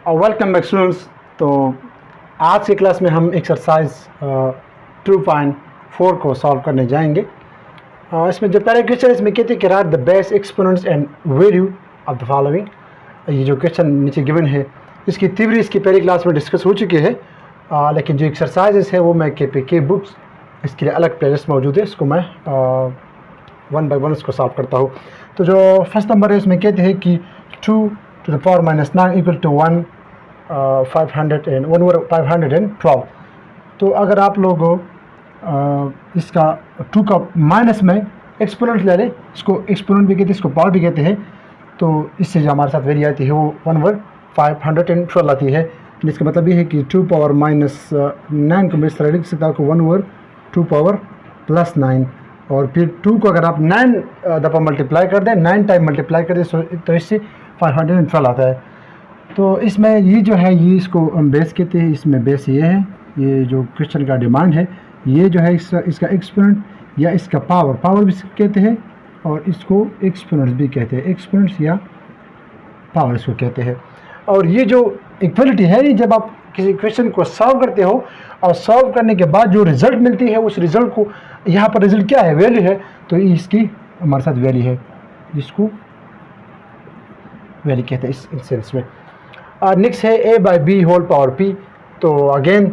और welcome back students. तो आज की क्लास में हम एक्सरसाइज 2.4 को सॉल्व करने जाएंगे। इसमें जो पहले क्वेश्चन इसमें कहते हैं कि right the base exponents and value of the following. ये जो क्वेश्चन नीचे गिवन है इसकी थ्योरी इसकी पहली क्लास में डिस्कस हो चुकी है, लेकिन जो एक्सरसाइजेस है वो मैं के बुक्स इसके लिए अलग प्लेलिस्ट मौजूद है, इसको मैं 1 बाय 1 इसको सॉल्व करता हूँ। तो जो फर्स्ट नंबर है इसमें कहते हैं कि 2 to the power minus 9 equal to 512। तो अगर आप लोग इसका 2 का माइनस में एक्सपोनेंट ले लें, इसको एक्सपोनेंट भी कहते हैं, इसको पावर भी कहते हैं, तो इससे जो हमारे साथ वैल्यू आती है वो 1/512 आती है। इसका मतलब ये है कि 2 पावर माइनस 9 को मैं इस तरह लिख सकता हूँ कि 1/2 पावर प्लस 9, और फिर 2 को अगर आप 9 दफ़ा मल्टीप्लाई कर दें, 9 टाइम मल्टीप्लाई कर दें तो इससे 512 आता है। तो इसमें ये जो है ये इसको हम बेस कहते हैं। इसमें बेस ये है, ये जो क्वेश्चन का डिमांड है, ये जो है इसका एक्सपोनेंट या इसका पावर भी कहते हैं, और इसको एक्सपोनेंट्स भी कहते हैं, एक्सपोनेंट्स या पावर इसको कहते हैं। और ये जो इक्वलिटी है, ये जब आप किसी क्वेश्चन को सॉल्व करते हो और सॉल्व करने के बाद जो रिज़ल्ट मिलती है, उस रिज़ल्ट को यहाँ पर रिज़ल्ट क्या है, वैल्यू है, तो इसकी हमारे साथ वैल्यू है, जिसको वैल्यू कहते हैं इस सेंस में। नेक्स्ट है a by b whole power p। तो अगेन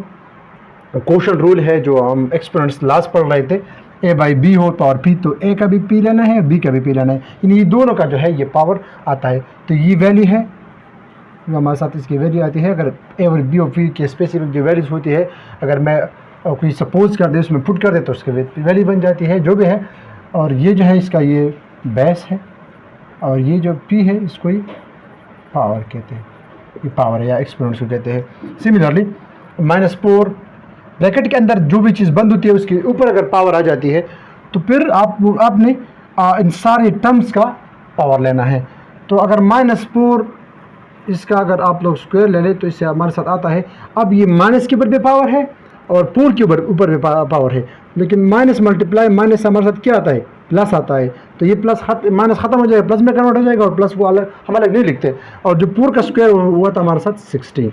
क्वोशंट रूल है जो हम एक्सपोनेंट्स लास्ट पढ़ रहे थे, a by b whole power p। तो a का भी p लेना है, b का भी p लेना है, यानी ये दोनों का जो है ये पावर आता है। तो ये वैल्यू है जो हमारे साथ इसकी वैल्यू आती है। अगर a और b और p के स्पेसिफिक जो वैल्यूज होती है, अगर मैं कोई सपोज कर दे उसमें पुट कर दे तो उसकी वैल्यू बन जाती है जो भी है। और ये जो है इसका ये बेस है, और ये जो p है इसको ही पावर कहते हैं, ये पावर है या एक्सपोनेंट्स को कहते हैं। सिमिलरली -4 ब्रैकेट के अंदर जो भी चीज़ बंद होती है उसके ऊपर अगर पावर आ जाती है तो फिर आपने इन सारे टर्म्स का पावर लेना है। तो अगर -4 इसका अगर आप लोग स्क्वायर ले लें तो इससे हमारे साथ आता है, अब ये माइनस के ऊपर भी पावर है और पूर के ऊपर भी पावर है, लेकिन माइनस मल्टीप्लाई माइनस से हमारे साथ क्या आता है, प्लस आता है। तो ये प्लस माइनस ख़त्म हो जाएगा, प्लस में कन्वर्ट हो जाएगा, और प्लस वो अलग हम अलग नहीं लिखते। और जो पूर का स्क्वायर हुआ था हमारे साथ 16।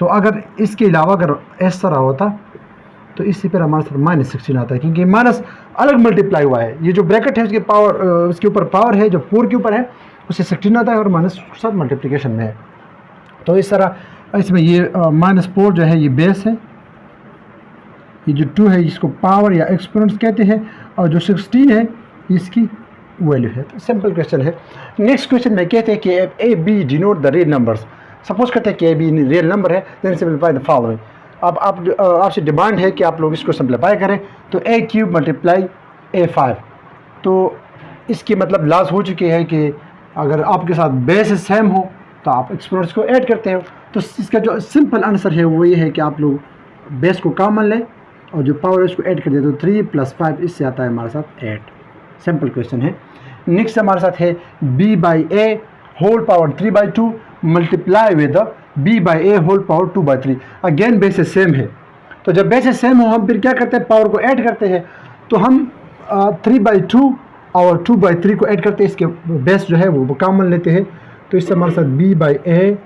तो अगर इसके अलावा अगर इस तरह होता तो इससे पर हमारे साथ -16 आता है, क्योंकि माइनस अलग मल्टीप्लाई हुआ है। ये जो ब्रैकेट है उसकी पावर, उसके ऊपर पावर है, जो पूर के ऊपर है उससे 16 आता है, और माइनस के साथ मल्टीप्लिकेशन में है। तो इस तरह इसमें ये -4 जो है ये बेस है, ये जो 2 है इसको पावर या एक्सपोनेंट्स कहते हैं, और जो 16 है इसकी वैल्यू है। तो सिंपल क्वेश्चन है। नेक्स्ट क्वेश्चन में कहते हैं कि a b denote the real numbers. Suppose करते हैं कि ए बी रियल नंबर है, देन सिंपलीफाई द फॉलोइंग। अब आपसे डिमांड है कि आप लोग इसको सिंपलीफाई करें। तो a³ मल्टीप्लाई a5। तो इसकी मतलब लास्ट हो चुकी है कि अगर आपके साथ बेस सेम हो तो आप एक्सपोनेंट्स को ऐड करते हो। तो इसका जो सिंपल आंसर है वो ये है कि आप लोग बेस को कॉमन लें और जो पावर है उसको ऐड कर दे। तो 3 + 5 इससे आता है हमारे साथ 8। सिंपल क्वेश्चन है। नेक्स्ट हमारे साथ है b by a whole power 3/2 multiply with b by a whole power 2/3। Again base same है, तो जब बेस सेम हो हम फिर क्या करते हैं, पावर को ऐड करते हैं। तो हम 3/2 और 2/3 को ऐड करते हैं, इसके बेस जो है वो कॉमन लेते हैं। तो इससे हमारे साथ b by a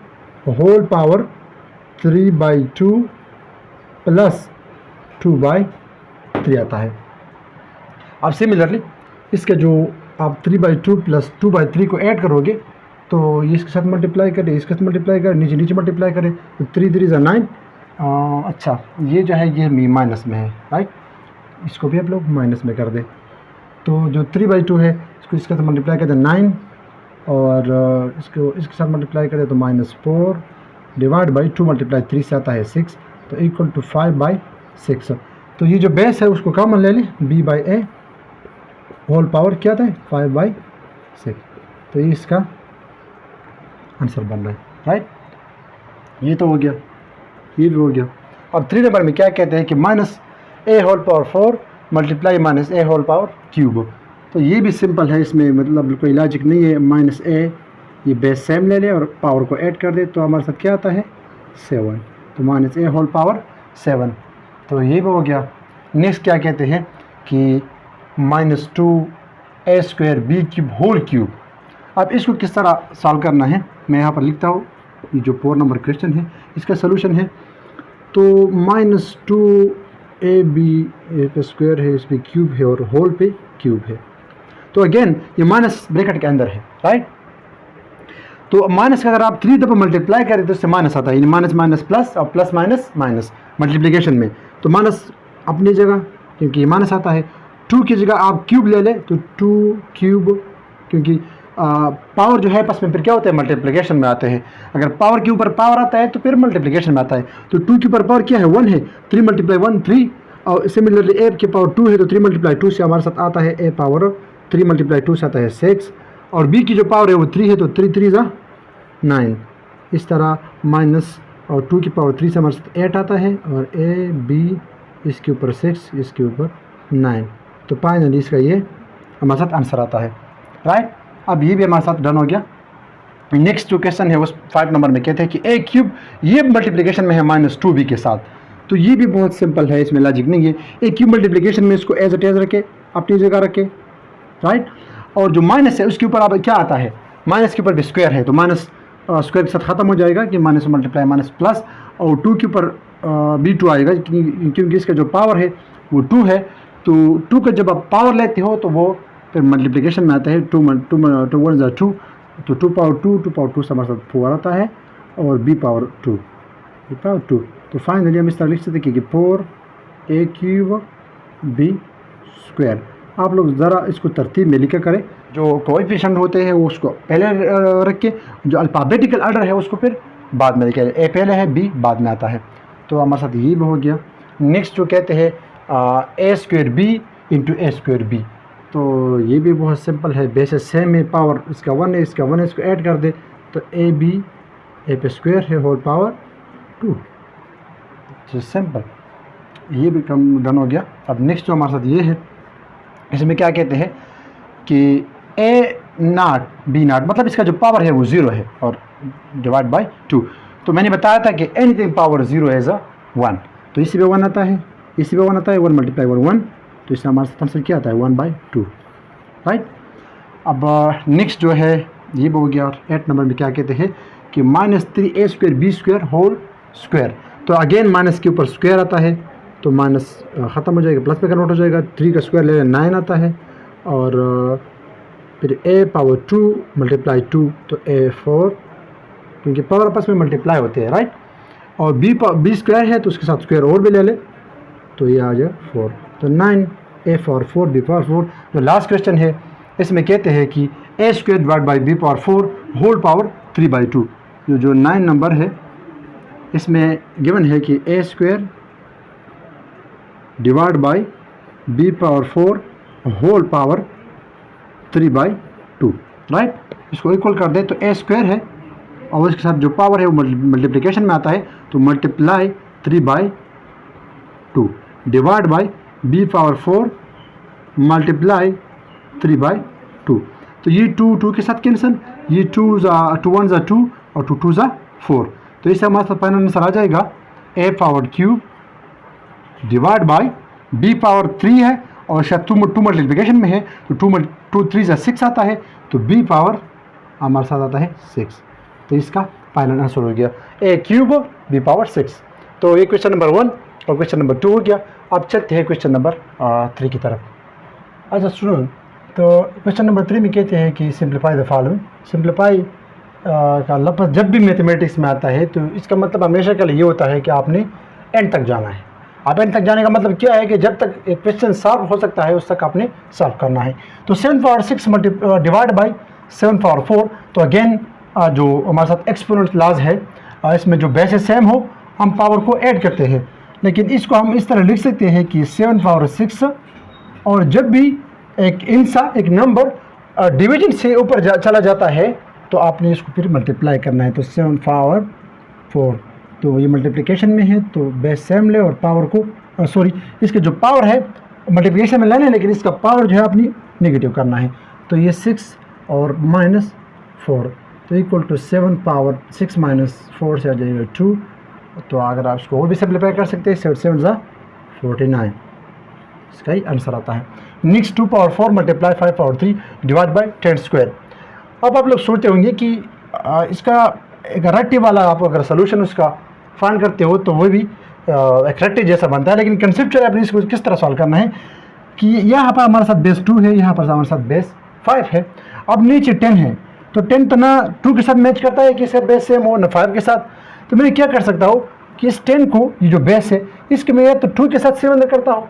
whole power 3/2 plus 2/3 आता है। अब सिमिलरली इसके जो आप 3/2 प्लस 2/3 को ऐड करोगे तो ये इसके साथ मल्टीप्लाई करें, इसके साथ मल्टीप्लाई करें, नीचे मल्टीप्लाई करें, तो 3 3 = 9। अच्छा, ये जो है ये माइनस में है, राइट, इसको भी आप लोग माइनस में कर दें। तो जो 3/2 है इसको इसके साथ मल्टीप्लाई कर दें 9, और इसको इसके साथ मल्टीप्लाई करें तो -4 डिवाइड बाई 2 मल्टीप्लाई 3 से आता है 6, तो इक्वल टू 5/6। तो ये जो बेस है उसको कॉमन ले लें, b by a whole power क्या था 5/6। तो ये इसका आंसर बन रहा है, राइट। ये तो हो गया, ये भी हो गया। अब 3 नंबर में क्या कहते हैं कि -a whole power 4 multiply -a whole power cube. तो ये भी सिंपल है, इसमें मतलब कोई लॉजिक नहीं है। -a ये बेस सेम ले लें और पावर को ऐड कर दे तो हमारे साथ क्या आता है 7। तो -a होल पावर 7। तो ये भी हो गया। नेक्स्ट क्या कहते हैं कि -2a² b³ होल क्यूब। अब इसको किस तरह सॉल्व करना है मैं यहाँ पर लिखता हूँ। ये जो 4 नंबर क्वेश्चन है इसका सोल्यूशन है। तो -2ab पे स्क्वायर है, इस पे क्यूब है और होल पे क्यूब है। तो अगेन ये माइनस ब्रैकेट के अंदर है, राइट। तो माइनस का अगर आप 3 दफ़ा मल्टीप्लाई करें तो इससे माइनस आता है, यानी माइनस माइनस प्लस और प्लस माइनस माइनस मल्टीप्लिकेशन में। तो माइनस अपनी जगह, क्योंकि ये माइनस आता है। 2 की जगह आप क्यूब ले लें तो 2 क्यूब, क्योंकि पावर जो है पास में फिर क्या होता है, मल्टीप्लिकेशन में आते हैं। अगर पावर के ऊपर पावर आता है तो फिर मल्टीप्लिकेशन में आता है। तो 2 के ऊपर पावर क्या है, 1 है, 3 × 1 3, और सिमिलरली a के पावर 2 है तो 3 × 2 से हमारे साथ आता है a पावर 3 × 2 से आता है 6, और b की जो पावर है वो 3 है तो 3 3 = 9। इस तरह माइनस और 2 की पावर 3 से हमारे साथ 8 आता है, और a b इसके ऊपर 6, इसके ऊपर 9। तो फाइनली इसका ये हमारे साथ आंसर आता है, राइट। अब ये भी हमारे साथ डन हो गया। नेक्स्ट जो क्वेश्चन है उस 5 नंबर में कहते हैं कि a क्यूब ये मल्टीप्लिकेशन में है -2b के साथ। तो ये भी बहुत सिंपल है, इसमें लॉजिक नहीं है। a क्यूब मल्टीप्लिकेशन में इसको एज इट इज रखे, अपनी जगह रखे, राइट। और जो माइनस है उसके ऊपर अब क्या आता है, माइनस के ऊपर भी स्क्वायर है तो माइनस स्क्वायर के साथ ख़त्म हो जाएगा कि माइनस मल्टीप्लाई माइनस प्लस, और 2 के ऊपर b2 आएगा क्योंकि इसका जो पावर है वो 2 है। तो 2 का जब आप पावर लेते हो तो वो फिर मल्टीप्लिकेशन में आता है। 2 × 2 = 2, तो 2 पावर 2 से हमारे साथ 4 आता है, और b पावर 2, तो फाइनली हम इस तरह लिख सकते हैं कि 4a³ b²। आप लोग ज़रा इसको तरतीब में लिखा करें, जो कोएफिशिएंट होते हैं वो उसको पहले रख के, जो अल्फ़ाबेटिकल ऑर्डर है उसको फिर बाद में लिखें। a पहले है, b बाद में आता है। तो हमारे साथ ये भी हो गया। नेक्स्ट जो कहते हैं a² b × a² b, तो ये भी बहुत सिंपल है। बेस सेम है, पावर इसका 1 है, इसका 1 है, इसको ऐड कर दे तो ab a पे स्क्वायर है होल पावर 2। सिंपल, ये भी कम डन हो गया। अब नेक्स्ट जो हमारे साथ ये है, इसमें क्या कहते हैं कि a0 b0, मतलब इसका जो पावर है वो 0 है और डिवाइड बाय 2। तो मैंने बताया था कि एनीथिंग पावर 0 एज अ 1, तो इसी पे 1 आता है, इसी पे 1 आता है, 1 × 1 1, तो इससे हमारे साथ आंसर क्या आता है 1/2, राइट। अब नेक्स्ट जो है ये भी हो गया। और 8 नंबर में क्या कहते हैं कि -3a² b² होल स्क्वायर। तो अगेन माइनस के ऊपर स्क्वायर आता है तो माइनस ख़त्म हो जाएगा, प्लस में कन्वर्ट हो जाएगा। 3 का स्क्वायर ले 9 आता है, और फिर a पावर 2 × 2 तो a4, क्योंकि पावर आपस में मल्टीप्लाई होते हैं, राइट। और b स्क्वायर है तो उसके साथ स्क्वायर और भी ले ले तो ये आ जाए 4, तो 9 a पावर 4 b पावर 4। जो लास्ट क्वेश्चन है इसमें कहते हैं कि a² divide by b power 4 whole power 3/2। जो 9 नंबर है इसमें गिवन है कि a² divide by b power 4 whole power 3/2, right. इसको इक्वल कर दे तो a² है और इसके साथ जो पावर है वो मल्टीप्लिकेशन में आता है, तो multiply 3/2 divide by b power 4 multiply 3/2। तो ये 2 के साथ कैंसिल, ये 2 1 = 2 और 2 2 = 4। तो इससे हमारे साथ फाइनल आंसर आ जाएगा a power 3 divide by b power 3 है, और शायद 2 मल्टीप्लिकेशन में है तो 2 3 = 6 आता है, तो b पावर हमारे साथ आता है 6। तो इसका फाइनल आंसर हो गया a³ b पावर 6। तो ये क्वेश्चन नंबर 1 और क्वेश्चन नंबर 2 हो गया। अब चलते हैं क्वेश्चन नंबर 3 की तरफ। अच्छा स्टूडेंट, तो क्वेश्चन नंबर 3 में कहते हैं कि सिंप्लीफाई द फॉलोइंग। सिंप्लीफाई का लफ्ज़ जब भी मैथमेटिक्स में आता है तो इसका मतलब हमेशा के लिए ये होता है कि आपने एंड तक जाना है। आप एंड तक जाने का मतलब क्या है कि जब तक एक क्वेश्चन सॉल्व हो सकता है उस तक आपने सॉल्व करना है। तो 7 पावर 6 डिवाइड बाई 7 पावर 4, तो अगेन जो हमारे साथ एक्सपोनेंट लाज है, इसमें जो बेस सेम हो हम पावर को ऐड करते हैं, लेकिन इसको हम इस तरह लिख सकते हैं कि 7 पावर 6, और जब भी एक नंबर डिवीजन से ऊपर चला जाता है तो आपने इसको फिर मल्टीप्लाई करना है। तो 7 पावर 4, तो ये मल्टीप्लिकेशन में है तो बेस सेम ले और पावर को इसके जो पावर है मल्टीप्लिकेशन में लेना है, लेकिन इसका पावर जो है अपनी नेगेटिव करना है। तो ये 6 और -4 तो इक्वल टू 7 पावर 6 - 4 से आ जाएगा 2। तो अगर आप इसको और भी सिंप्लीफाई कर सकते हैं, 7 7 = 49, इसका ही आंसर आता है। Next 2 power 4 multiply 5 power 3 divide by 10²। अब आप लोग सोचते होंगे कि इसका एक रेक्टिव वाला आप अगर सोल्यूशन उसका फाइंड करते हो तो वो भी एक रेक्टिव जैसा बनता है, लेकिन कंसेप्चुअल अपनी इसको किस तरह सॉल्व करना है कि यहाँ पर हमारे साथ बेस 2 है, यहाँ पर हमारे साथ बेस 5 है, अब नीचे 10 है, तो 10 तो ना 2 के साथ मैच करता है कि इसका बेस सेम हो, ना 5 के साथ। तो मैं क्या कर सकता हूँ कि इस 10 को, ये जो बेस है, इसके मैं या तो 2 के साथ सिमिलर करता हूँ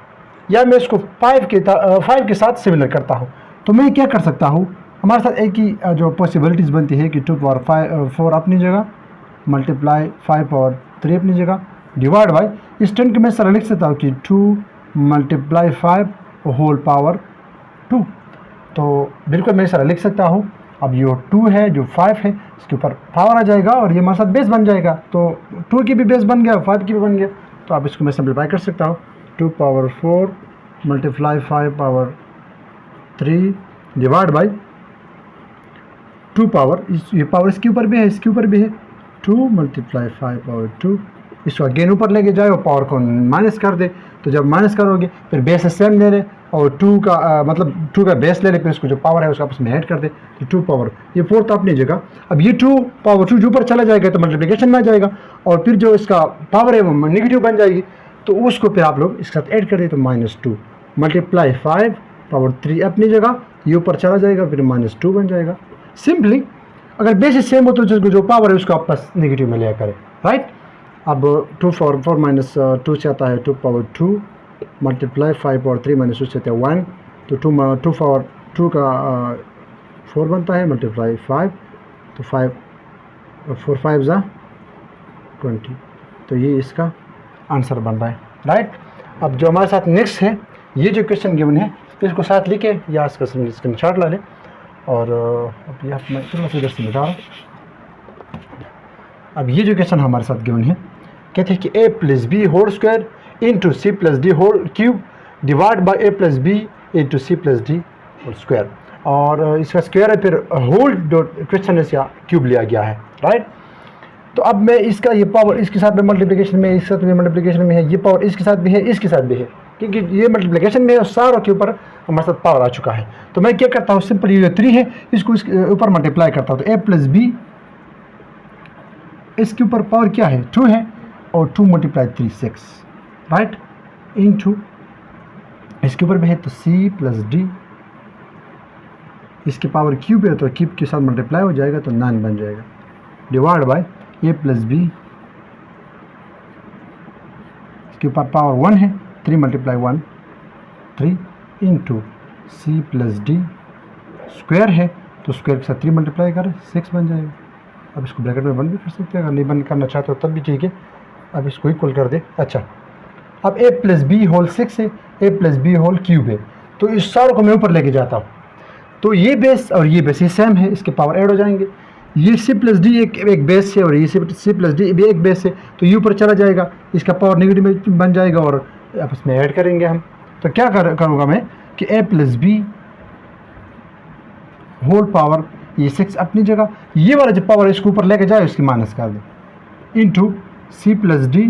या मैं इसको 5 के साथ सिमिलर करता हूँ। तो मैं क्या कर सकता हूँ, हमारे साथ एक ही जो पॉसिबिलिटीज़ बनती है कि 2 पावर 4 अपनी जगह, मल्टीप्लाई 5 पावर 3 अपनी जगह, डिवाइड बाई इस 10 को मैं सरल लिख सकता हूँ कि 2 मल्टीप्लाई 5 होल पावर 2। तो बिल्कुल मैं सरल लिख सकता हूँ। अब ये 2 है जो 5 है, इसके ऊपर पावर आ जाएगा और ये हमारे साथ बेस बन जाएगा। तो 2 की भी बेस बन गया, 5 की भी बन गया। तो आप इसको मैं सिंप्लीफाई कर सकता हूँ, 2 power 4 multiply 5 power 3 divide by 2 power, ये पावर इसके ऊपर भी है, इसके ऊपर भी है, 2 मल्टीप्लाई 5 पावर 2। इसको अगेन ऊपर लेके जाए और पावर को माइनस कर दे। तो जब माइनस करोगे फिर बेस सेम ले ले और 2 का मतलब 2 का बेस ले ले, फिर इसको जो पावर है उसको आपस में ऐड कर दे, तो 2 पावर, ये 4 तो अपनी जगह। अब ये 2 पावर 2 जो ऊपर चला जाएगा तो मल्टीप्लिकेशन में आ जाएगा और फिर जो इसका पावर है वो नेगेटिव बन जाएगी, तो उसको फिर आप लोग इसके साथ ऐड कर दे, तो -2 मल्टीप्लाई 5 पावर 3 अपनी जगह, ये ऊपर चला जाएगा फिर -2 बन जाएगा। सिंपली अगर बेस सेम हो तो जो पावर है उसको आपस नेगेटिव में लिया करें, राइट। अब 2 पावर 4 माइनस 2 से आता है 2 पावर 2 मल्टीप्लाई 5 पावर 3 माइनस 2 से आता है 1, तो 2 पावर 2 का 4 बनता है मल्टीप्लाई 5, तो 5 4 5 ज़ा 20, तो ये इसका आंसर बन रहा है, राइट। अब जो हमारे साथ नेक्स्ट है, ये जो क्वेश्चन गिवन है इसको साथ लिखे या इसका स्क्रीनशॉट ला लें और अब ये मैं थोड़ा सा इधर से मिटा रहा हूँ। अब ये जो क्वेश्चन हमारे साथ गिवन है, कहते हैं कि a plus b whole square into C plus d whole cube divide by a plus b into C plus d whole square, और इसका स्क्वायर है फिर होल डॉट क्वेश्चन है या क्यूब लिया गया है, राइट। तो अब मैं इसका ये पावर इसके साथ में मल्टीप्लिकेशन में, इसके साथ में मल्टीप्लिकेशन में है, ये पावर इसके साथ भी है, इसके साथ भी है, क्योंकि ये मल्टीप्लिकेशन में है और सारों के ऊपर हमारे साथ पावर आ चुका है। तो मैं क्या करता हूँ, सिंपल ये 3 है इसको इसके ऊपर मल्टीप्लाई करता हूँ, तो a प्लस बी, इसके ऊपर पावर क्या है 2 है और 2 मल्टीप्लाई 3 6, राइट, इनटू इसके ऊपर भी है तो c प्लस डी, इसके पावर क्यूब है तो क्यूब के साथ मल्टीप्लाई हो जाएगा तो 9 बन जाएगा, divide by a plus b, इसके ऊपर पावर 1 है 3 मल्टीप्लाई 1 3 इंटू सी प्लस डी, स्क्वायर है तो स्क्वायर के साथ 3 मल्टीप्लाई करें 6 बन जाएगा। अब इसको ब्रैकेट में बंद भी कर सकते हैं, अगर नहीं बंद करना चाहते हो तब भी ठीक है। अब इसको इक्वल कर दे। अच्छा, अब a प्लस बी होल 6 है, a plus b whole cube है, तो इस सारों को मैं ऊपर लेके जाता हूँ, तो ये बेस और ये बेस ये सेम है, इसके पावर ऐड हो जाएंगे। ये c प्लस डी एक बेस है और ये c प्लस डी भी एक बेस है, तो ये ऊपर चला जाएगा, इसका पावर नेगेटिव में बन जाएगा और आपस में ऐड करेंगे हम। तो क्या करूँगा मैं कि a plus b whole power ये 6 अपनी जगह, ये वाला जो पावर इसको ऊपर लेके जाए उसकी माइनस कर दे, इंटू सी प्लस डी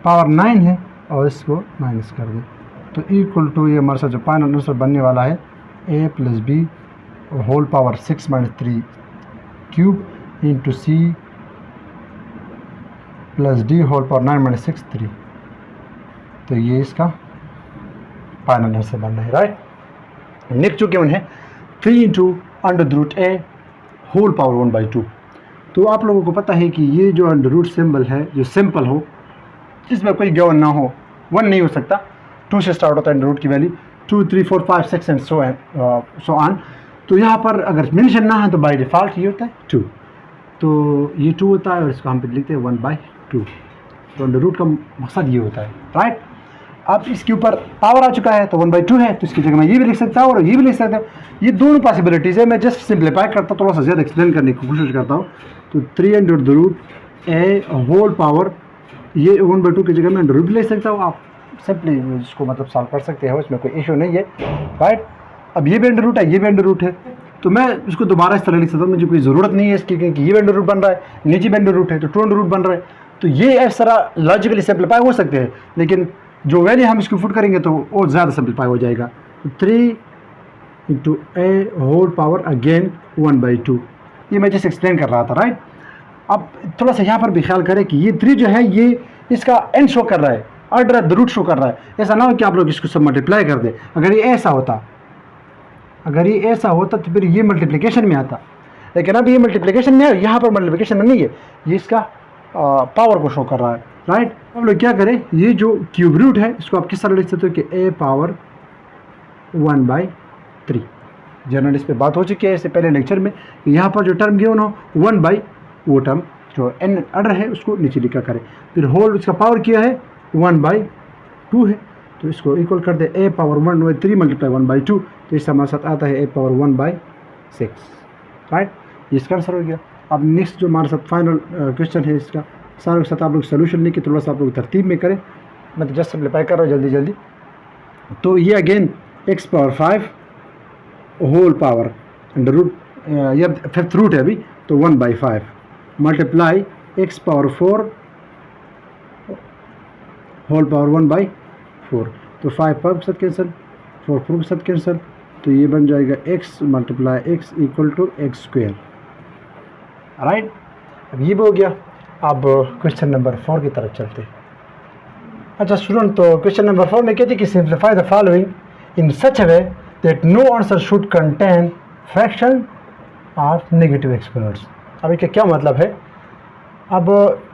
पावर 9 है और इसको माइनस कर दे, तो इक्वल टू ये हमारे साथ जो फाइनल आंसर बनने वाला है a plus b whole power 6 minus 3 cube into C plus d whole power 9 minus 6 3, तो ये इसका फाइनल आंसर बन रहा है, राइट। नेक्स्ट जो गिवन है 3 इंटू अंडर रूट ए होल पावर 1/2। तो आप लोगों को पता है कि ये जो अंडर रूट सिंबल है जो सिंपल हो, इसमें कोई गिवन ना हो, 1 नहीं हो सकता, 2 से स्टार्ट होता है अंडर रूट की वैल्यू 2 3 4 5 6 एंड सो ऑन। तो यहाँ पर अगर मेंशन ना है तो बाय डिफ़ॉल्ट ये होता है 2, तो ये 2 होता है और इसको हम पे लिखते हैं 1/2। तो अंडर रूट का मकसद ये होता है, राइट। अब इसके ऊपर पावर आ चुका है तो 1/2 है, तो इसकी जगह मैं ये भी लिख सकता हूँ और ये भी लिख सकता हूँ। ये दोनों पॉसिबिलिटीज़ है, मैं जस्ट सिंप्लीफाई करता हूँ, थोड़ा सा ज़्यादा एक्सप्लेन करने की कोशिश करता हूँ। तो 3 अंडर रूट ए होल पावर, ये 1/2 की जगह मैं अंडर रूट ले सकता हूँ, आप सिंपली इसको मतलब सॉल्व कर सकते हो, इसमें कोई इशू नहीं है, राइट। अब ये भी अंडर रूट है, ये भी अंडर रूट है, तो मैं इसको दोबारा इस तरह लिख सकता हूँ, मुझे कोई ज़रूरत नहीं है इसकी, क्योंकि ये भी अंडर रूट बन रहा है, नीचे भी अंडर रूट है, तो 2 अंडर रूट बन रहा है। तो ये इस तरह लॉजिकली सिंप्लीफाई हो सकते हैं, लेकिन जो वैल्यू हम इसको फुट करेंगे तो और ज़्यादा सिंप्लीफाई हो जाएगा। तो 3 इंटू ए होल पावर अगेन 1/2, ये मैं जैसे एक्सप्लेन कर रहा था, राइट। अब थोड़ा सा यहाँ पर भी ख्याल करें कि ये 3 जो है ये इसका एंड शो कर रहा है, order of the root show कर रहा है। ऐसा ना हो कि आप लोग इसको सब मल्टीप्लाई कर दें। अगर ये ऐसा होता तो फिर ये मल्टीप्लिकेशन में आता, लेकिन अब ये मल्टीप्लिकेशन में है, यहाँ पर मल्टीप्लिकेशन में नहीं है, ये इसका पावर को शो कर रहा है, राइट। अब लोग क्या करें, ये जो क्यूब रूट है इसको आप किस तरह लिख सकते हो कि a पावर 1/3। जनरल इस पर बात हो चुकी है इससे पहले लेक्चर में। यहाँ पर जो टर्म गिवन हो 1 बाई वो टर्म जो n ऑर्डर है उसको नीचे लिखा करें। फिर होल इसका पावर क्या है 1/2 है, तो इसको इक्वल कर दे a पावर 1/3 मल्टीप्लाई 1/2, तो इससे हमारे साथ आता है a पावर 1/6, राइट। ये इसका आंसर हो गया। अब नेक्स्ट जो हमारे साथ फाइनल क्वेश्चन है इसका सारे के साथ आप लोग सोल्यूशन लेके थोड़ा सा आप लोग तरतीब में करें। मैं तो जस्ट सिंप्लीफाई कर रहा हूँ जल्दी जल्दी। तो ये again x power 5 whole power under root, ये फिफ्थ रूट है अभी, तो 1/5 multiply x power 4 whole power 1/4, तो 5 5 के साथ कैंसिल, 4 4 के साथ कैंसिल, तो ये बन जाएगा x multiply x equal to x square, right. अब ये भी हो गया। अब क्वेश्चन नंबर 4 की तरफ चलते हैं। अच्छा स्टूडेंट, तो क्वेश्चन नंबर 4 में कहते हैं कि simplify the following in such a way that no answer should contain fraction of negative exponents. अब इसका क्या मतलब है? अब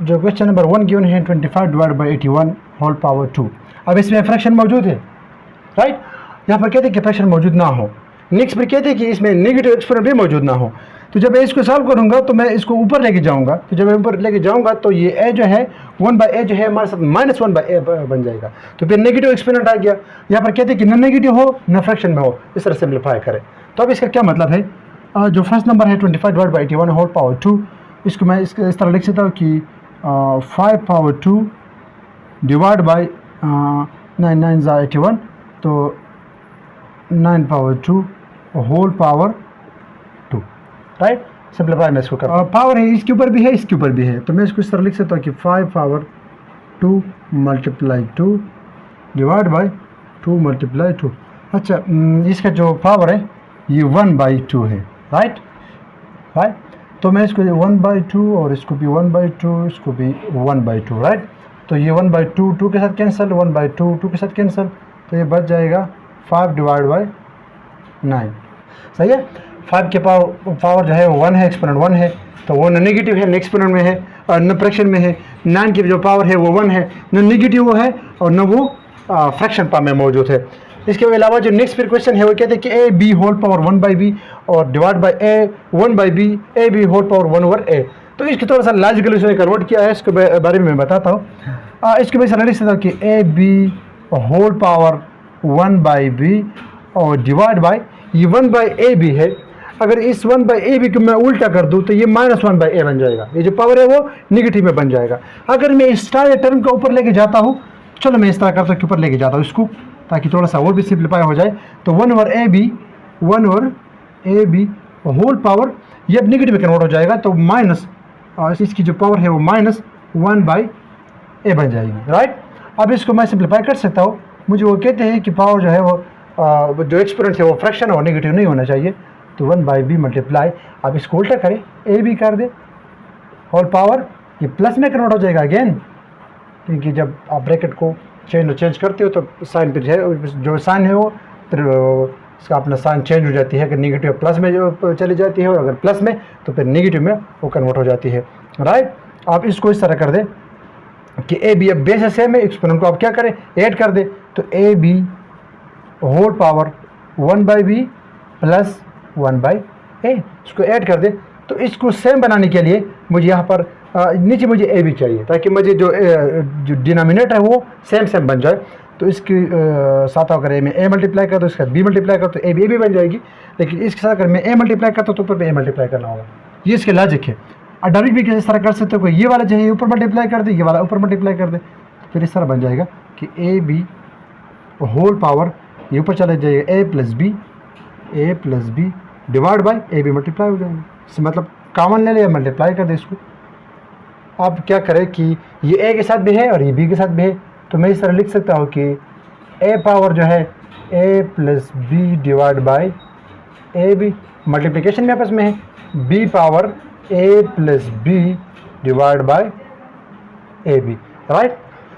जो क्वेश्चन नंबर 1 गिवन है 25 डिवाइड बाई 81 होल पावर 2, अब इसमें फ्रैक्शन मौजूद है, राइट। यहाँ पर कहते हैं कि फ्रैक्शन मौजूद ना हो। नेक्स्ट पर कहते हैं कि इसमें नेगेटिव एक्सपोनेंट भी मौजूद ना हो। तो जब मैं इसको सॉल्व करूँगा तो मैं इसको ऊपर लेके जाऊँगा, तो जब मैं ऊपर लेके जाऊँगा तो ये a जो है 1/a जो है हमारे साथ -1/a बन जाएगा, तो फिर नेगेटिव एक्सपोनेंट आ गया। यहाँ पर कहते हैं कि न नेगेटिव हो न फ्रैक्शन में हो, इस तरह सिम्प्लीफाई करें। तो अब इसका क्या मतलब है? जो फर्स्ट नंबर है 25 डिवाइड बाई 81 होल पावर 2, इसको मैं इस तरह लिख सकता हूँ कि 5 पावर 2 डिवाइड बाई 9 9 81, तो 9 power 2 whole power 2, right. Simplify मैं इसको कर पावर है इसके ऊपर भी है इसके ऊपर भी है, तो मैं इसको इस तरह लिख सकता हूँ कि 5 power 2 multiply 2 divide by 2 multiply 2। अच्छा, इसका जो पावर है ये 1/2 है, राइट। तो मैं इसको 1/2 और इसको भी 1/2, इसको भी 1/2, राइट। तो ये 1/2 2 के साथ कैंसिल, 1/2 2 के साथ कैंसिल, तो ये बच जाएगा 5 डिवाइड बाई 9, सही है। 5 के पावर जो है वो 1 है, एक्सपोनेंट 1 है, तो वो न नेगेटिव है न एक्सपोनेंट में है और न फ्रैक्शन में है। 9 की जो पावर है वो 1 है, न नेगेटिव वो है और न वो फ्रैक्शन पावर में मौजूद है। इसके अलावा जो नेक्स्ट फिर क्वेश्चन है वो कहते हैं कि a b whole power 1/b और divide by a 1/b a b whole power 1/a। तो इसकी थोड़ा सा लॉजिकल इसमें कन्वर्ट किया है, इसके बारे में मैं बताता हूँ। इसके वजह से लिख सकता हूँ कि a b whole power 1/b और डिवाइड बाई ये 1/ab है। अगर इस 1/ab को मैं उल्टा कर दूँ तो ये -1/a बन जाएगा, ये जो पावर है वो निगेटिव में बन जाएगा। अगर मैं इस टर्म को ऊपर लेके जाता हूँ, चलो मैं इस तरह करता हूँ कि ऊपर लेके जाता हूँ इसको, ताकि थोड़ा सा और भी सिंप्लीफाई हो जाए। तो 1/ab होल पावर ये अब निगेटिव में कन्वर्ट हो जाएगा, तो माइनस इसकी जो पावर है वो -1/a बन जाएगी, राइट। अब इसको मैं सिंप्लीफाई कर सकता हूँ। मुझे वो कहते हैं कि पावर जो है वो जो एक्सपोनेंट है वो फ्रैक्शन और नेगेटिव नहीं होना चाहिए, तो 1/b मल्टीप्लाई, अब इसको उल्टा करें a b कर दे होल पावर, ये प्लस में कन्वर्ट हो जाएगा अगेन, क्योंकि जब आप ब्रैकेट को चेंज करते हो तो साइन फिर है जो साइन है वो फिर इसका अपना साइन चेंज हो जाती है कि नेगेटिव प्लस में जो चली जाती है, और अगर प्लस में तो फिर नेगेटिव में वो कन्वर्ट हो जाती है, राइट। आप इसको इस तरह कर दे कि a b अब बेस है सेम है, एक्सपोनेंट को आप क्या करें ऐड कर दे, तो a b whole power 1/b plus 1/a इसको ऐड कर दे। तो इसको सेम बनाने के लिए मुझे यहाँ पर नीचे मुझे a भी चाहिए, ताकि मुझे जो डिनोमिनेटर है वो सेम बन जाए। तो इसके साथ अगर a में a मल्टीप्लाई कर दो, इसके साथ b मल्टीप्लाई कर तो a भी बन जाएगी, लेकिन इसके साथ अगर मैं a मल्टीप्लाई करता तो ऊपर भी a मल्टीप्लाई करना होगा। ये इसके लॉजिक है। और डायरेक्ट भी इस तरह कर सकते हो, ये वाला जो है ऊपर मल्टीप्लाई कर दे, ये वाला ऊपर मल्टीप्लाई कर दे, तो फिर इस तरह बन जाएगा कि a b होल पावर ये ऊपर चला जाएगा a plus b divide by a b multiply हो जाएगा। इससे मतलब कॉमन ले ले, मल्टीप्लाई कर दे इसको। आप क्या करें कि ये a के साथ भी है और ये b के साथ भी है, तो मैं इस तरह लिख सकता हूँ कि a पावर जो है a plus b divide by a b, multiplication में आपस में है, b power a plus B divide by A b, right.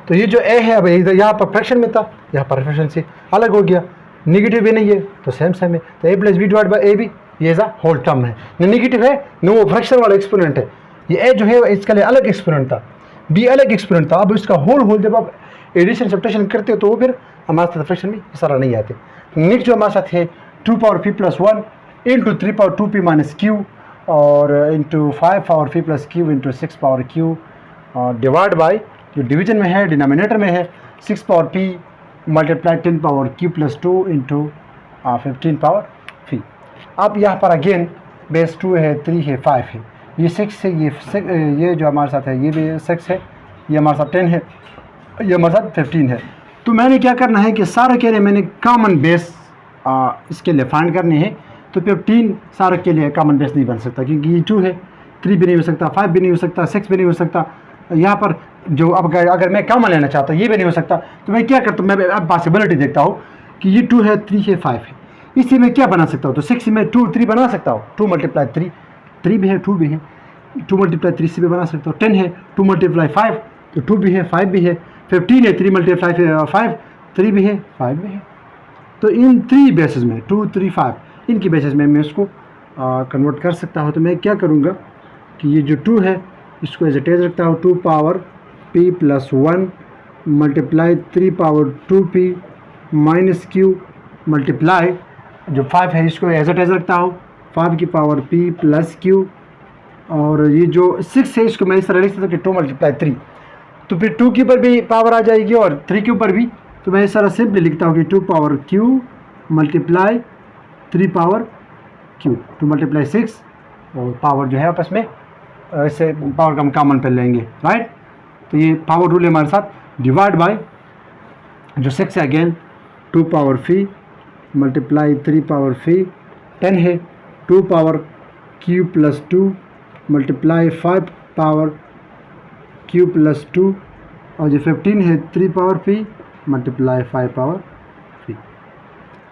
तो ये जो ए है, अब इधर यहाँ पर फ्रैक्शन में था, यहाँ पर फ्रैक्शन से अलग हो गया, निगेटिव भी नहीं है तो सेम सेम है, तो A plus B divide by A B ये एज अ होल टर्म है, न निगेटिव है न वो फ्रैक्शन वाला एक्सपोनेंट है। ये ए जो है इसके लिए अलग एक्सपोनेंट था, बी अलग एक्सपोनेंट था। अब इसका होल जब आप एडिशन सब्ट्रैक्शन करते हो तो वो फिर हमारे साथ फ्रैक्शन में इस तरह नहीं आते। नेक्स्ट जो हमारे साथ है 2 power P plus 1 into 3 power 2 P minus Q और into 5 power P plus Q into 6 power Q divide by, जो डिवीजन में है डिनोमिनेटर में है 6 power P multiply 10 power Q plus 2 into 15 power P. अब यहाँ पर अगेन बेस 2 है, 3 है, 5 है, ये 6 है, ये जो हमारे साथ है ये भी 6 है, ये हमारे साथ 10 है, ये हमारे साथ 15 है। तो मैंने क्या करना है कि सारे के लिए मैंने कॉमन बेस इसके लिए फाइंड करनी है। तो 15 सारे के लिए कॉमन बेस नहीं बन सकता क्योंकि ये 2 है, 3 भी नहीं हो सकता, 5 भी नहीं हो सकता, 6 भी नहीं हो सकता। यहाँ पर जो अब अगर मैं कॉमन लेना चाहता हूँ ये भी नहीं हो सकता, तो मैं क्या करता हूँ, मैं अब पॉसिबिलिटी देखता हूँ कि ये 2 है, 3 है, 5 है, इससे मैं क्या बना सकता हूँ। तो 6 में 2 3 बना सकता हूँ, 2 मल्टीप्लाई 3, 3 भी है 2 भी है, 2 मल्टीप्लाई 3 से भी बना सकता हूँ। 10 है 2 मल्टीप्लाई 5 तो 2 भी है 5 भी है। 15 है 3 मल्टीप्लाई 5 3 भी है 5 भी है। तो इन 3 बेसिस में 2 3 5 इनकी बेसिस में मैं इसको कन्वर्ट कर सकता हूँ। तो मैं क्या करूँगा कि ये जो 2 है इसको एज इट इज रखता हूँ, 2 power p plus 1 multiply 3 power 2p minus q multiply जो 5 है इसको एज इट इज रखता हूँ, 5 की पावर p प्लस q और ये जो 6 है इसको मैं इस तरह लिख सकता हूँ कि 2 मल्टीप्लाई 3, तो फिर 2 के ऊपर भी पावर आ जाएगी और 3 के ऊपर भी। तो मैं इस तरह सिंपली लिखता हूँ कि 2 power q multiply 3 power q, 2 multiply 6 और पावर जो है आपस में इससे पावर का हम कॉमन पे लेंगे, राइट। तो ये पावर रूल है हमारे साथ, डिवाइड बाय जो 6 है अगेन 2 पावर फी मल्टीप्लाई 3 पावर फी, 10 है 2 power q plus 2 multiply 5 power q plus 2 और जो 15 है 3 पावर फी मल्टीप्लाई 5 पावर फी।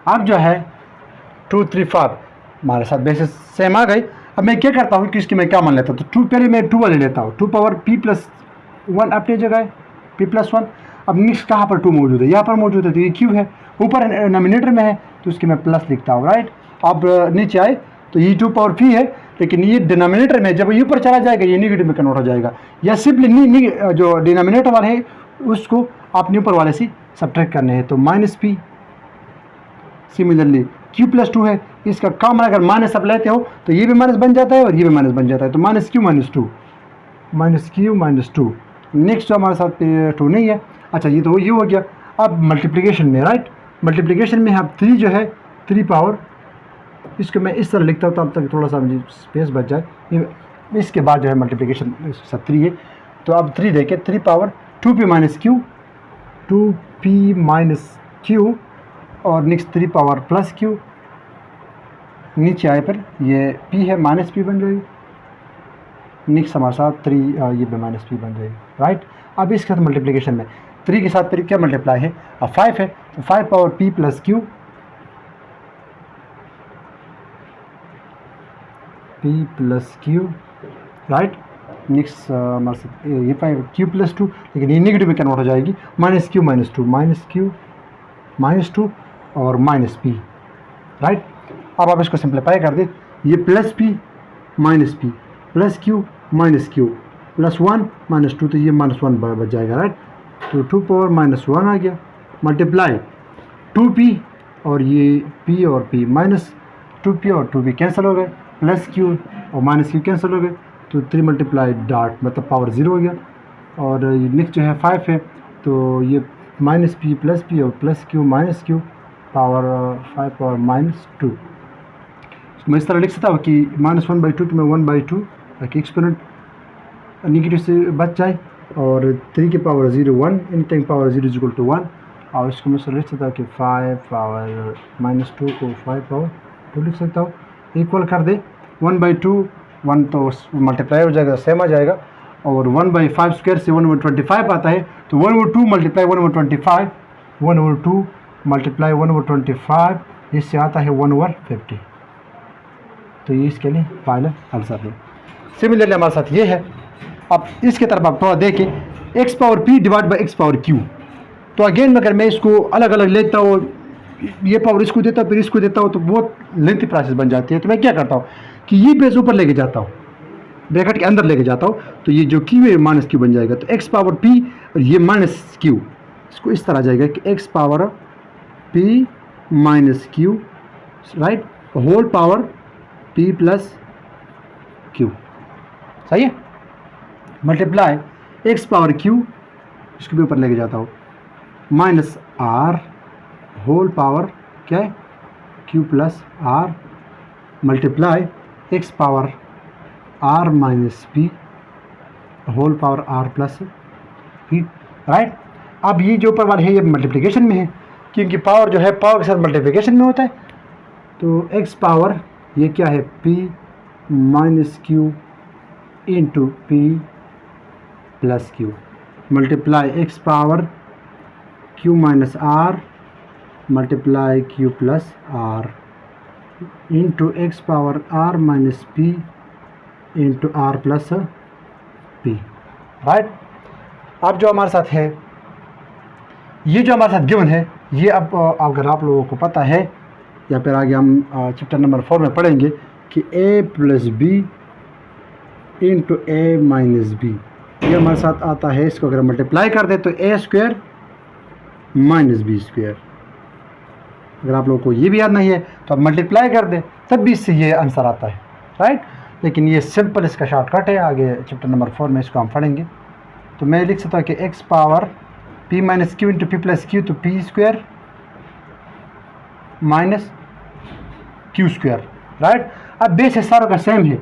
अब जो है 2 3 5 हमारे साथ बेसिस सेम आ गई। अब मैं क्या करता हूँ कि इसकी मैं क्या मान लेता हूँ, तो 2 पहले मैं 2 वाले लेता हूँ, 2 पावर p प्लस 1 अपनी जगह है p प्लस 1। अब नेक्स्ट कहाँ पर 2 मौजूद है, यहाँ पर मौजूद है, तो ये q है, ऊपर नोमिनेटर में है तो उसकी मैं प्लस लिखता हूँ, राइट। अब नीचे आए तो ये 2 पावर p है, लेकिन ये डिनोमिनेटर में जब ये ऊपर चला जाएगा ये निगेटिव में कन्वर्ट हो जाएगा, या सिंपली जो डिनोमिनेटर वाले है उसको आपने ऊपर वाले से सब्ट्रैक्ट करने हैं, तो minus p। Similarly q plus 2 है, इसका कॉमन अगर माइनस आप लेते हो तो ये भी माइनस बन जाता है और ये भी माइनस बन जाता है, तो minus q minus 2 minus q minus 2। Next जो हमारे साथ 2 नहीं है, अच्छा ये तो ये हो गया। अब मल्टीप्लिकेशन में, राइट, मल्टीप्लिकेशन में अब 3 जो है 3 पावर, इसको मैं इस तरह लिखता हूँ तब तक थोड़ा सा मुझे स्पेस बच जाए। इसके बाद जो है मल्टीप्लिकेशन 3 है, तो अब 3 देखे 3 power 2p minus q, 2p minus q और नेक्स्ट 3 पावर प्लस q, नीचे आए पर ये p है माइनस p बन जाएगी, नेक्स्ट हमारे साथ 3 ये भी माइनस p बन जाएगी, राइट। अब इसके साथ मल्टीप्लिकेशन में 3 के साथ फिर क्या मल्टीप्लाई है, अब 5 है तो 5 power p plus q, p plus q, right. Next हमारे साथ ये 5 q प्लस 2, लेकिन ये नेगेटिव में कन्वर्ट हो जाएगी, minus q minus 2, minus q minus 2 और माइनस p, राइट। अब आप इसको सिंप्लीफाई कर दें, ये plus p minus p plus q minus q plus 1 minus 2, तो ये माइनस 1 बच जाएगा, राइट। तो 2 पावर माइनस 1 आ गया, मल्टीप्लाई 2p और ये p और p माइनस 2p और 2p कैंसिल हो गए, प्लस q और माइनस q कैंसिल हो गए, तो 3 मल्टीप्लाई डॉट मतलब पावर 0 हो गया। और नेक्स्ट जो है 5 है, तो ये माइनस p प्लस p और plus q minus q power 5 power minus 2। मैं इस तरह लिख सकता हूँ कि -1/2 कि मैं 1/2 ताकि एक्सपोनेंट निगेटिव से बच जाए, और 3 की power 0 1, anytime power 0 is equal to 1, और इसको मैं लिख सकता हूँ कि 5 पावर माइनस 2 को 5 पावर 2 लिख सकता हूँ। इक्वल कर दे 1/2, 1 तो मल्टीप्लाई हो जाएगा, सेम आ जाएगा, और 1/5 स्क्वायर से 1/25 आता है, तो 1/2 मल्टीप्लाई 1/25, 1/2 मल्टीप्लाई 1/25, इससे आता है 1/50। तो ये इसके लिए फाइनल आंसर है। सिमिलरली हमारे साथ ये है। अब इसके तरफ आप थोड़ा देखें, x power P divide by x power Q. तो अगेन अगर मैं इसको अलग अलग लेता हूँ, ये पावर इसको देता हूँ फिर इसको देता हूँ, तो बहुत लेंथी प्रोसेस बन जाती है। तो मैं क्या करता हूँ कि ये बेस ऊपर लेके जाता हूँ, ब्रैकेट के अंदर लेके जाता हूँ, तो ये जो क्यू है माइनस क्यू बन जाएगा। तो एक्स पावर पी और ये माइनस क्यू, इसको इस तरह जाएगा कि x power P minus q, right, whole power P plus q, सही है, मल्टीप्लाई एक्स पावर क्यू, इसको भी ऊपर लेके जाता हूँ, माइनस आर होल पावर क्या है q plus r, multiply x power r minus p whole power r plus p, right. अब ये जो ऊपर वाला है ये मल्टीप्लिकेशन में है, क्योंकि पावर जो है पावर के साथ मल्टीप्लिकेशन में होता है। तो एक्स पावर ये क्या है p minus Q into P plus q, multiply x power q minus r multiply q plus r into x power r minus p into r plus p, right. अब जो हमारे साथ है, ये जो हमारे साथ गिवन है, ये अब अगर आप लोगों को पता है या फिर आगे हम चैप्टर नंबर 4 में पढ़ेंगे कि a plus b into a minus b, ये हमारे साथ आता है। इसको अगर मल्टीप्लाई कर दे तो ए स्क्वायर माइनस बी स्क्वायर। अगर आप लोगों को ये भी याद नहीं है तो आप मल्टीप्लाई कर दें, तब भी इससे ये आंसर आता है, राइट। लेकिन ये सिंपल इसका शॉर्टकट है, आगे चैप्टर नंबर 4 में इसको हम पढ़ेंगे। तो मैं लिख सकता हूँ कि x power P minus Q into P plus Q, तो P square minus Q square, right. अब बेस है सारों का सेम है,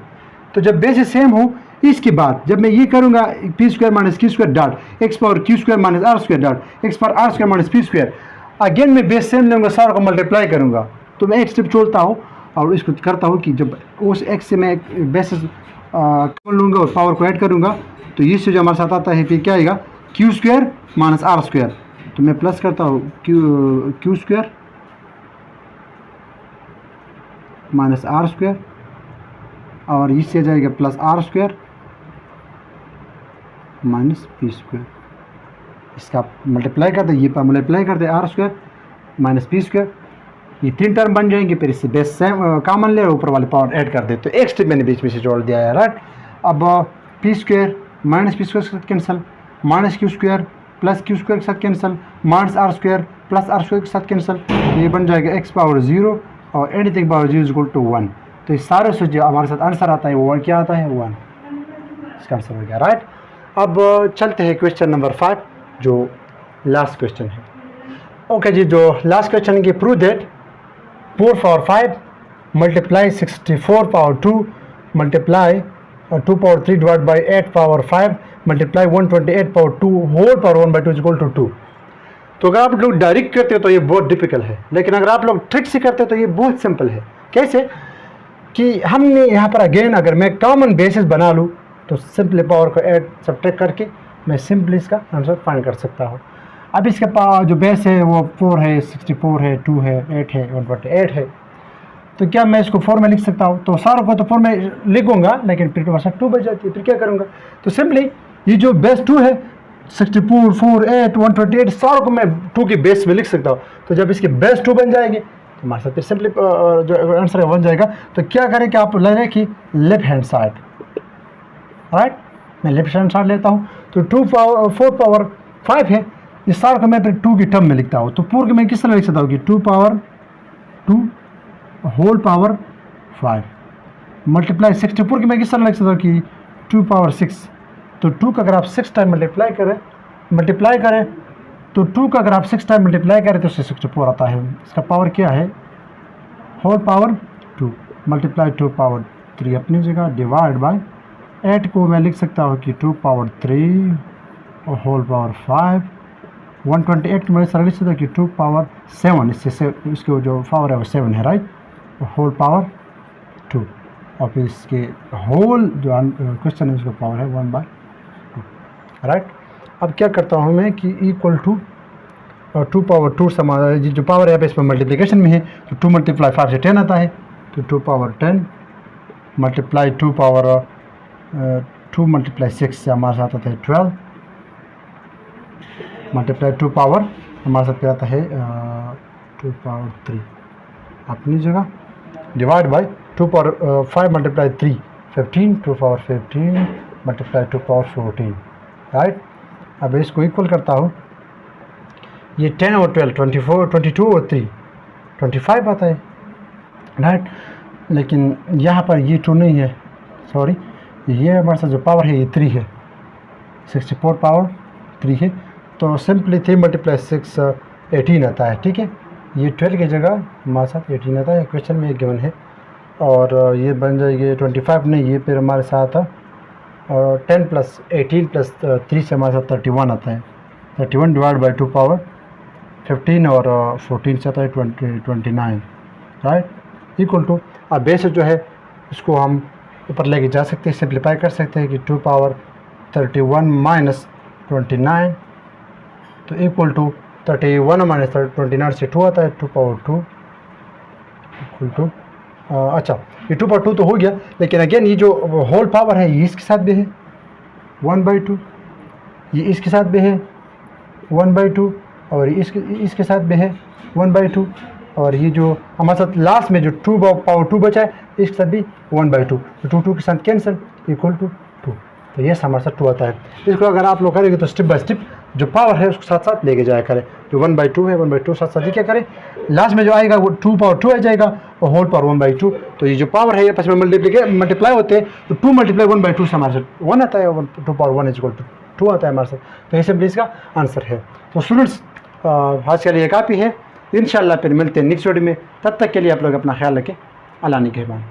तो जब बेस सेम हो इसके बाद जब मैं ये करूँगा p square minus Q square dot x power q square minus r square dot x power r square minus p square, again मैं बेस सेम लूँगा, सारों को मल्टीप्लाई करूँगा। तो मैं एक स्टेप छोड़ता हूँ और इसको करता हूँ कि जब उस एक्स से मैं बेसिस लूँगा और पावर को ऐड करूँगा, तो इससे जो हमारे साथ आता है फिर क्या आएगा q square minus r square. तो मैं प्लस करता हूँ q square minus r square, और इससे जाएगा plus r square minus p square. इसका मल्टीप्लाई कर दे, ये पर मल्टीप्लाई कर दे r square minus p square, ये 3 टर्म बन जाएंगे। फिर इससे बेस सेम कॉमन ले, ऊपर वाले पावर ऐड कर दे, तो एक स्टेप मैंने बीच में से जोड़ दिया है, राइट। अब p square minus p square के साथ cancel, minus Q square plus q square के साथ cancel, minus r square plus r square के साथ कैंसिल, ये बन जाएगा एक्स पावर 0 और anything power 0 is equal to 1। तो इस सारे से जो हमारे साथ आंसर आता है वो क्या आता है 1, इसका आंसर हो गया, राइट। अब चलते हैं क्वेश्चन नंबर 5 जो लास्ट क्वेश्चन है। ओके जी, जो लास्ट क्वेश्चन है कि prove that 4 power 5 multiply 64 power 2 multiply 2 power 3 divide by 8 power 5 multiply 128 power 2 whole power 1/2 is equal to 2। तो अगर आप लोग डायरेक्ट करते हो तो ये बहुत डिफिकल्ट है, लेकिन अगर आप लोग ट्रिक से करते हो तो ये बहुत सिंपल है। कैसे कि हमने यहाँ पर अगेन अगर मैं कॉमन बेसिस बना लूँ तो सिंपली पावर को ऐड सब्ट्रैक्ट करके मैं सिंपली इसका आंसर फाइंड कर सकता हूँ। अब इसके पास जो बेस है वो 4 है, 64 है, 2 है, 8 है, 128 है। तो क्या मैं इसको 4 में लिख सकता हूँ? तो सारों को तो 4 में लिखूंगा, लेकिन फिर वर्षा 2 बच जाती है, फिर क्या करूँगा? तो सिंपली ये जो बेस 2 है 64, 4, 8, 128 सारों को मैं 2 की बेस में लिख सकता हूँ। तो जब इसकी बेस 2 बन जाएगी तो हमारे साथ फिर सिंपली जो आंसर है बन जाएगा। तो क्या करें कि आप ले लें कि लेफ्ट हैंड साइड, राइट, मैं लेफ्ट हैंड साइड लेता हूँ। तो 4 पावर 5 है, इस सार को मैं फिर 2 की टर्म में लिखता हूँ। तो पूर्व में किस तरह लिख सकता हूँ कि 2 पावर 2 होल पावर 5 मल्टीप्लाई 64 की मैं किस तरह लिख सकता हूँ कि 2 पावर 6। तो 2 का अगर आप 6 टाइम मल्टीप्लाई करें तो 2 का अगर आप 6 टाइम मल्टीप्लाई करें तो उससे 64 आता है। इसका पावर क्या है? होल पावर 2 मल्टीप्लाई 2 पावर 3 अपनी जगह डिवाइड बाय 8 को मैं लिख सकता हूँ कि 2 पावर 3 और होल पावर 5 128 में सरल लिख सकता हूँ कि 2 पावर 7, इससे इसको जो पावर है वो 7 है, राइट, होल पावर 2 और फिर इसके होल जो क्वेश्चन है उसका पावर है 1/2, राइट। अब क्या करता हूँ मैं कि इक्वल टू 2 पावर 2 जो पावर है इसमें मल्टीप्लिकेशन में है तो 2 × 5 से 10 आता है। तो 2 पावर 10 मल्टीप्लाई 2 पावर 2 मल्टीप्लाई 6 से हमारे साथ आता है 12, मल्टीप्लाई 2 पावर हमारे साथ आता है 2 पावर 3 अपनी जगह, divide by 2 power 5 multiply 3 15, 2 power 15 multiply 2 power 14, right. अब इसको इक्वल करता हूँ, ये 10 और 12 24, 22 और 3 25 आता है, राइट। लेकिन यहाँ पर ये 2 नहीं है, सॉरी, ये हमारे साथ जो पावर है ये 3 है, 64 पावर 3 है। तो सिंपली 3 मल्टीप्लाई 6 18 आता है, ठीक है। ये 12 की जगह हमारे साथ 18 आता है, क्वेश्चन में गिवन है। और ये बन जाएगी 25 नहीं, ये फिर हमारे साथ और 10 प्लस 18 प्लस 3 से हमारे साथ 31 आता है, 31 डिवाइड बाई 2 पावर 15 और 14 से आता है 29, राइट, इक्वल टू। अब बेस जो है इसको हम ऊपर लेके जा सकते हैं, सिंप्लीफाई कर सकते हैं कि 2 पावर 31 माइनस 29 तो इक्वल टू 31 माइनस 29 से 2 आता है, 2 पावर 2 इक्वल टू अच्छा ये 2 पावर 2 तो हो गया। लेकिन अगेन ये जो होल पावर है ये इसके साथ भी है 1/2, ये इसके साथ भी है 1/2 और इसके साथ भी है 1/2 और ये जो हमारे साथ लास्ट में जो 2 पावर 2 बचा है इसके साथ भी 1/2, तो 2 के साथ कैंसिल इक्वल टू 2, तो ये हमारे साथ 2 आता है। इसको अगर आप लोग करेंगे तो स्टेप बाय स्टेप जो पावर है उसको साथ साथ लेके जाया करें, जो 1/2 है 1/2 साथ साथ क्या करें, लास्ट में जो आएगा वो 2 पावर 2 आ जाएगा और होल पावर 1/2, तो ये जो पावर है ये आपस में मल्टीप्लाई होते हैं, तो 2 मल्टीप्लाई 1/2 से हमारे साथ 1 आता है और 2 पावर 1 इक्वल टू 2 आता है हमारे साथ। तो ये सिंपली इसका आंसर है। तो स्टूडेंट्स आज के लिए काफ़ी है, इंशाल्लाह फिर मिलते हैं नेक्स्ट वीडियो में, तब तक के लिए आप लोग अपना ख्याल रखें। अल्लाह निगहबान।